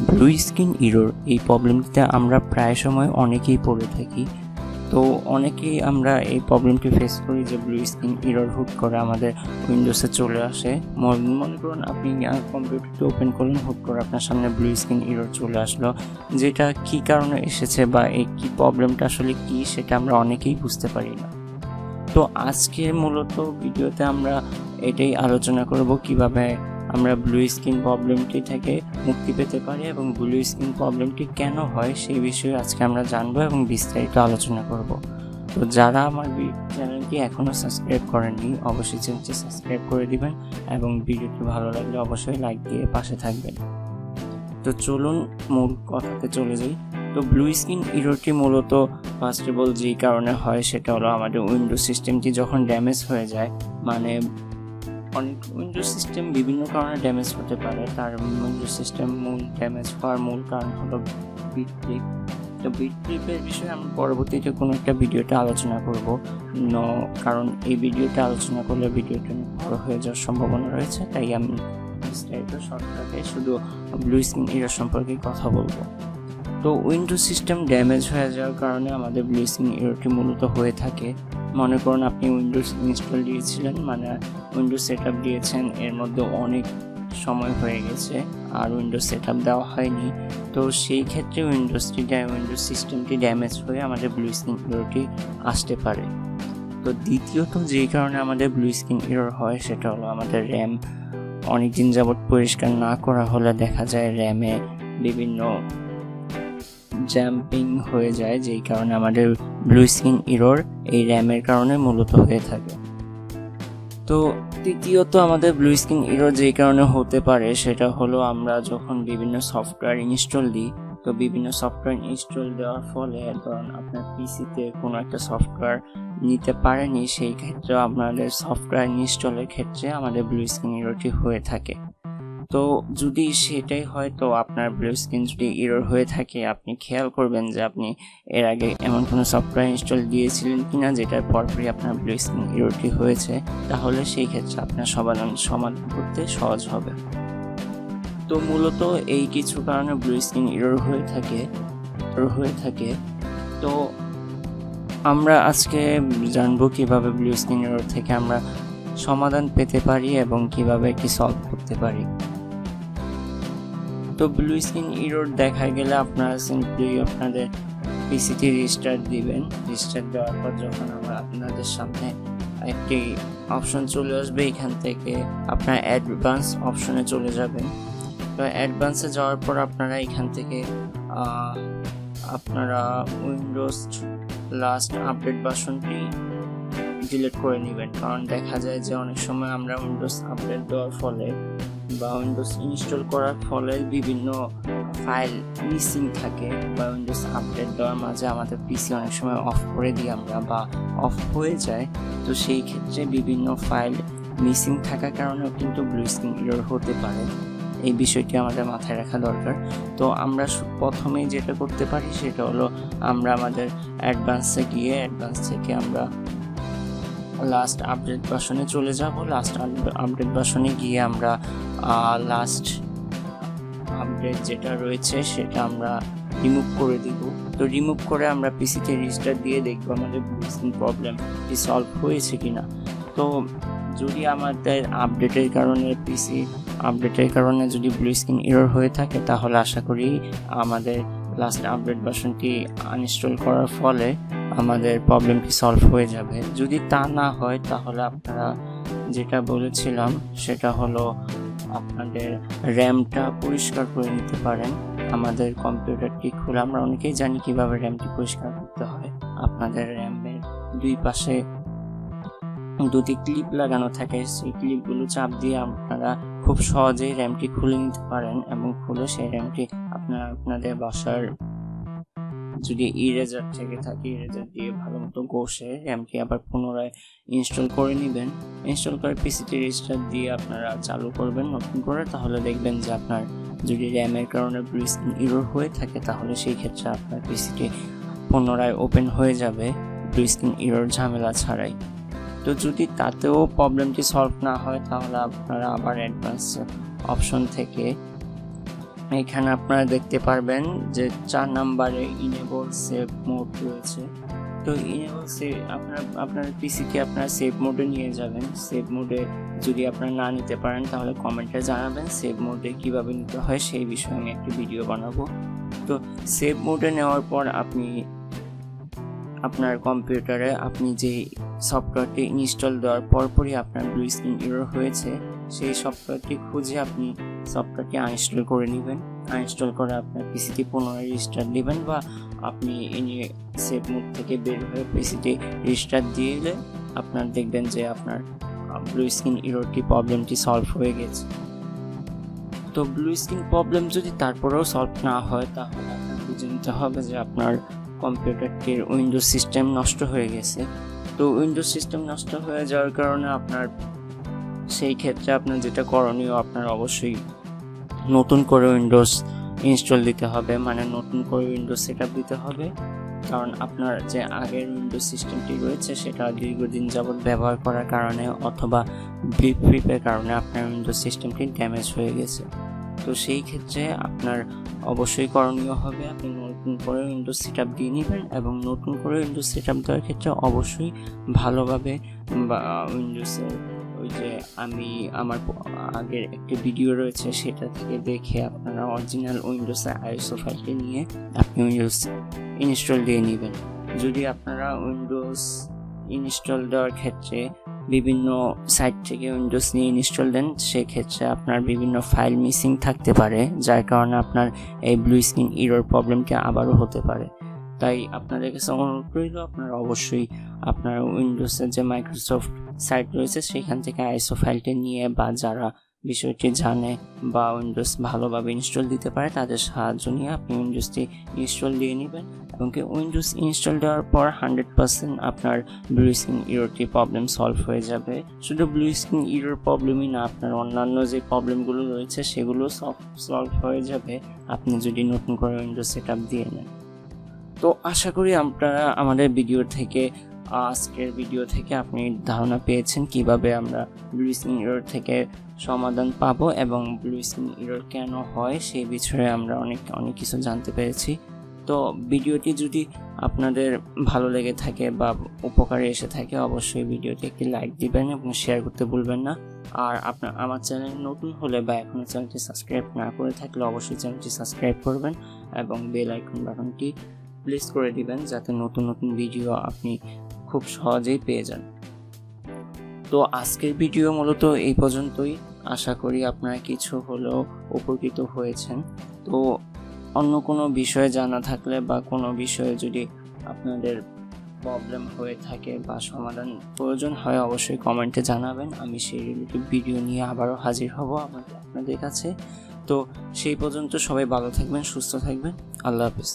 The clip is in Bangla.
ব্লু স্ক্রিন ইরর এই প্রবলেমটিতে আমরা প্রায় সময় অনেকেই পড়ে থাকি। তো অনেকেই আমরা এই প্রবলেমটি ফেস করি যে ব্লু স্ক্রিন ইরর হুট করে আমাদের উইন্ডোজে চলে আসে। মনে করুন আপনি কম্পিউটারটি ওপেন করলেন, হুট করে আপনার সামনে ব্লু স্ক্রিন ইরর চলে আসলো। যেটা কী কারণে এসেছে বা এই কী প্রবলেমটা আসলে কী সেটা আমরা অনেকেই বুঝতে পারি না। তো আজকে মূলত ভিডিওতে আমরা এটাই আলোচনা করব কিভাবে আমরা ব্লু স্ক্রিন প্রবলেমটি থেকে মুক্তি পেতে পারি এবং ব্লু স্ক্রিন প্রবলেমটি কেন হয় সেই বিষয়ে আজকে আমরা জানবো এবং বিস্তারিত আলোচনা করব। তো যারা আমার চ্যানেলটি এখনও সাবস্ক্রাইব করেননি অবশ্যই চ্যানেলটি সাবস্ক্রাইব করে দিবেন এবং ভিডিওটি ভালো লাগলে অবশ্যই লাইক দিয়ে পাশে থাকবেন। তো চলুন মূল কথাতে চলে যাই। তো ব্লু স্ক্রিন ইররটি মূলত ফার্স্ট অফ অল যেই কারণে হয় সেটা হলো আমাদের উইন্ডোজ সিস্টেমটি যখন ড্যামেজ হয়ে যায়, মানে অনেক উইন্ডোজ সিস্টেম বিভিন্ন কারণে ড্যামেজ হতে পারে। তার উইন্ডোজ সিস্টেম ড্যামেজ হওয়ার মূল কারণ হলো বিট ক্লিপ। তো বিট ক্লিপের বিষয়ে আমি পরবর্তীতে কোনো একটা ভিডিওতে আলোচনা করব, কারণ এই ভিডিওতে আলোচনা করলে ভিডিওটা বড় হয়ে যাওয়ার সম্ভাবনা রয়েছে, তাই আমি বিস্তারিত শর্টকাটে শুধু ব্লু স্ক্রিন ইরর সম্পর্কে কথা বলবো। তো উইন্ডোজ সিস্টেম ড্যামেজ হয়ে যাওয়ার কারণে আমাদের ব্লু স্ক্রিন ইররটি মূলত হয়ে থাকে। মনে করুন আপনি উইন্ডোজ ইনস্টল দিয়েছিলেন, মানে উইন্ডোজ সেটআপ দিয়েছেন, এর মধ্যে অনেক সময় হয়ে গেছে আর উইন্ডোজ সেটআপ দেওয়া হয়নি। তো সেই ক্ষেত্রে উইন্ডোজ সিস্টেমটি ড্যামেজ হয়ে আমাদের ব্লু স্ক্রিন ইররটি আসতে পারে। তো দ্বিতীয়ত যেই কারণে আমাদের ব্লু স্ক্রিন ইরর হয় সেটা হলো আমাদের র্যাম অনেকদিন যাবৎ পরিষ্কার না করা হলে দেখা যায় র্যামে বিভিন্ন জাম্পিং হয়ে যায়, যেই কারণে আমাদের ব্লু স্ক্রিন ইরর এই র্যামের কারণে মূলত হয়ে থাকে। তো তৃতীয়ত আমাদের ব্লু স্ক্রিন ইরর যেই কারণে হতে পারে সেটা হলো আমরা যখন বিভিন্ন সফটওয়্যার ইনস্টল দিই, তো বিভিন্ন সফটওয়্যার ইনস্টল দেওয়ার ফলে ধরুন আপনার পিসিতে কোনো একটা সফটওয়্যার নিতে পারেনি, সেই ক্ষেত্রে আপনাদের সফটওয়্যার ইনস্টলের ক্ষেত্রে আমাদের ব্লু স্ক্রিন ইররটি হয়ে থাকে। তো যদি সেটাই হয়, তো আপনার ব্লু স্ক্রিন যদি ইরর হয়ে থাকে আপনি খেয়াল করবেন যে আপনি এর আগে এমন কোনো সফটওয়্যার ইনস্টল দিয়েছিলেন কিনা যেটার পরপরই আপনার ব্লু স্ক্রিন ইররটি হয়েছে, তাহলে সেই ক্ষেত্রে আপনার সমাধান করতে সহজ হবে। তো মূলত এই কিছু কারণে ব্লু স্ক্রিন ইরর হয়ে থাকে। তো আমরা আজকে জানবো কিভাবে ব্লু স্ক্রিন ইরর থেকে আমরা সমাধান পেতে পারি এবং কিভাবে এটি সলভ করতে পারি। তো ব্লু স্ক্রিন ইরর দেখা গেলে আপনারা সিম্পলি আপনাদের পিসিটি রিস্টার্ট দিবেন। রিস্টার্ট দেওয়ার পর যখন আপনাদের সামনে একটি অপশন চলে আসবে, এখান থেকে আপনার অ্যাডভান্স অপশনে চলে যাবেন। তো অ্যাডভান্সে যাওয়ার পর আপনারা এখান থেকে আপনারা উইন্ডোজ লাস্ট আপডেট ভার্সনটি ডিলিট করে নেবেন, কারণ দেখা যায় যে অনেক সময় আমরা উইন্ডোজ আপডেট দেওয়ার ফলে বা উইন্ডোজ ইনস্টল করার ফলে বিভিন্ন ফাইল মিসিং থাকে বা উইন্ডোজ আপডেট দেওয়ার মাঝে আমাদের পিসি অনেক সময় অফ করে দিই আমরা বা অফ হয়ে যায়। তো সেই ক্ষেত্রে বিভিন্ন ফাইল মিসিং থাকার কারণেও কিন্তু ব্লু স্ক্রিন ইরর হতে পারে। এই বিষয়টি আমাদের মাথায় রাখা দরকার। তো আমরা প্রথমেই যেটা করতে পারি সেটা হলো আমরা আমাদের অ্যাডভান্সে গিয়ে অ্যাডভান্স থেকে আমরা লাস্ট আপডেট ভার্সনে চলে যাব। লাস্ট আপডেট ভার্সনে গিয়ে আমরা লাস্ট আপডেট যেটা রয়েছে সেটা আমরা রিমুভ করে দিব। তো রিমুভ করে আমরা পিসিতে রিস্টার্ট দিয়ে দেখব আমাদের ব্লু স্ক্রিন প্রবলেমটি সলভ হয়েছে কিনা। তো যদি আমাদের আপডেটের কারণে যদি ব্লু স্ক্রিন এরর হয়ে থাকে, তাহলে আশা করি আমাদের লাস্ট আপডেট ভার্সনটি আনইনস্টল করার ফলে আমাদের প্রবলেমটি সলভ হয়ে যাবে। যদি তা না হয় তাহলে আপনারা যেটা বলেছিলাম সেটা হলো আপনাদের র্যামটা পরিষ্কার করে নিতে পারেন। আমাদের কম্পিউটারটি খুলে আমরা অনেকেই জানি কিভাবে র্যামটি পরিষ্কার করতে হয়। আপনাদের র্যামের দুই পাশে দুটি ক্লিপ লাগানো থাকে, সেই ক্লিপগুলো চাপ দিয়ে আপনারা খুব সহজেই র্যামটি খুলে নিতে পারেন এবং খুলে সেই র্যামটি আপনাদের বাসার যদি ইরেজার থেকে থাকে ইরেজার দিয়ে ভালো মতো ঘষে র্যামটি আবার পুনরায় ইনস্টল করে নেবেন। ইনস্টল করে পিসিটি রিস্টার্ট দিয়ে আপনারা চালু করবেন নতুন করে। তাহলে দেখবেন যে আপনার যদি র্যামের কারণে ব্লু স্ক্রিন এরর হয়ে থাকে তাহলে সেই ক্ষেত্রে আপনার পিসিটি পুনরায় ওপেন হয়ে যাবে ব্লু স্ক্রিন এরর ঝামেলা ছাড়াই। তো যদি তাতেও প্রবলেমটি সলভ না হয় তাহলে আপনারা আবার অ্যাডভান্স অপশন থেকে এখানে আপনারা দেখতে পারবেন যে 4 নম্বরে ইনেবল সেভ মোড রয়েছে। তো ইনেবল সেভ আপনার পিসিকে আপনারা সেভ মোডে নিয়ে যাবেন। সেভ মোডে যদি আপনারা না নিতে পারেন তাহলে কমেন্টে জানাবেন সেভ মোডে কিভাবে নিতে হয়, সেই বিষয়ে আমি একটি ভিডিও বানাবো। তো সেভ মোডে নেওয়ার পর আপনি আপনার কম্পিউটারে আপনি যে সফটওয়্যারটি ইনস্টল দেওয়ার পরপরই আপনার ব্লু স্ক্রিন এরর হয়েছে সেই সফটওয়্যারটি খুঁজে আপনি সফটওয়্যারটি আনইনস্টল করে নেবেন। আনইনস্টল করে আপনার পিসিটি পুনরায় রিস্টার্ট দিবেন, বা আপনি সেভ মোড থেকে বের হয়ে পিসিটি রিস্টার্ট দিলে আপনার দেখবেন যে আপনার ব্লু স্ক্রিন এররটি প্রবলেমটি সলভ হয়ে গেছে। তো ব্লু স্ক্রিন প্রবলেম যদি তারপরেও সলভ না হয় তাহলে আপনার বুঝে নিতে হবে যে আপনার কম্পিউটারটির উইন্ডোজ সিস্টেম নষ্ট হয়ে গেছে। তো উইন্ডোজ সিস্টেম নষ্ট হয়ে যাওয়ার কারণে আপনার সেই ক্ষেত্রে আপনার যেটা করণীয়, আপনার অবশ্যই নতুন করে উইন্ডোজ ইনস্টল দিতে হবে, মানে নতুন করে উইন্ডোজ সেটআপ দিতে হবে। কারণ আপনার যে আগের উইন্ডোজ সিস্টেমটি রয়েছে সেটা দীর্ঘদিন যাবৎ ব্যবহার করার কারণে অথবা ফ্লিপের কারণে আপনার উইন্ডোজ সিস্টেমটি ড্যামেজ হয়ে গেছে। তো সেই ক্ষেত্রে আপনার অবশ্যই করণীয় হবে আপনি নতুন করে উইন্ডোজ সেটআপ দিয়ে নেবেন, এবং নতুন করে উইন্ডোজ সেটআপ দেওয়ার ক্ষেত্রে অবশ্যই ভালোভাবে বা উইন্ডোজের ওই যে আমি আমার আগের একটি ভিডিও রয়েছে সেটা থেকে দেখে আপনারা অরিজিনাল উইন্ডোজের আইএসও ফাইলটি নিয়ে আপনি উইন্ডোজ ইনস্টল দিয়ে নেবেন। যদি আপনারা উইন্ডোজ ইনস্টল দেওয়ার ক্ষেত্রে বিভিন্ন সাইট থেকে উইন্ডোজ নিয়ে ইনস্টল দেন, সেক্ষেত্রে আপনার বিভিন্ন ফাইল মিসিং থাকতে পারে, যার কারণে আপনার এই ব্লু স্ক্রিন এরর প্রবলেমটি আবারও হতে পারে। তাই আপনাদের কাছে অনুরোধ রইল আপনারা অবশ্যই আপনার উইন্ডোজের যে মাইক্রোসফট সাইট রয়েছে সেখান থেকে আইএসও ফাইলটি নিয়ে, বা যারা বিষয়টি জানে বা উইন্ডোজ ভালোভাবে ইনস্টল দিতে পারে তাদের সাহায্য নিয়ে আপনি উইন্ডোজটি ইনস্টল দিয়ে নেবেন। এবং কি উইন্ডোজ ইনস্টল দেওয়ার পর 100% আপনার ব্লু স্ক্রিন এররটি প্রবলেম সলভ হয়ে যাবে। শুধু ব্লু স্ক্রিন এরর প্রবলেমই না, আপনার অন্যান্য যে প্রবলেমগুলো রয়েছে সেগুলো সলভ হয়ে যাবে আপনি যদি নতুন করে উইন্ডোজ সেটআপ দিয়ে নেন। তো আশা করি আপনারা আমাদের আজকের ভিডিও থেকে আপনি ধারণা পেয়েছেন কিভাবে আমরা ব্লু স্ক্রিন এরর থেকে সমাধান পাবো এবং ব্লু স্ক্রিন এরর কেন হয় সেই বিষয়ে আমরা অনেক কিছু জানতে পেরেছি। তো ভিডিওটি যদি আপনাদের ভালো লেগে থাকে বা উপকারে এসে থাকে অবশ্যই ভিডিওটি একটি লাইক দিবেন এবং শেয়ার করতে ভুলবেন না। আর আমার চ্যানেল নতুন হলে বা এখনো চ্যানেলটি সাবস্ক্রাইব না করে থাকলে অবশ্যই চ্যানেলটি সাবস্ক্রাইব করবেন এবং বেল আইকন বাটনটি প্রেস করে দিবেন যাতে নতুন নতুন ভিডিও আপনি খুব সহজেই পেয়ে যান। তো আজকের ভিডিও মূলত এই পর্যন্তই। আশা করি আপনারা কিছু হলেও উপকৃত হয়েছেন। তো অন্য কোনো বিষয়ে জানা থাকলে বা কোনো বিষয়ে যদি আপনাদের প্রবলেম হয়ে থাকে বা সমাধান প্রয়োজন হয় অবশ্যই কমেন্টে জানাবেন। আমি সেই রিলেটিভ ভিডিও নিয়ে আবারও হাজির হব আপনাদের কাছে। তো সেই পর্যন্ত সবাই ভালো থাকবেন, সুস্থ থাকবেন। আল্লাহ হাফেজ।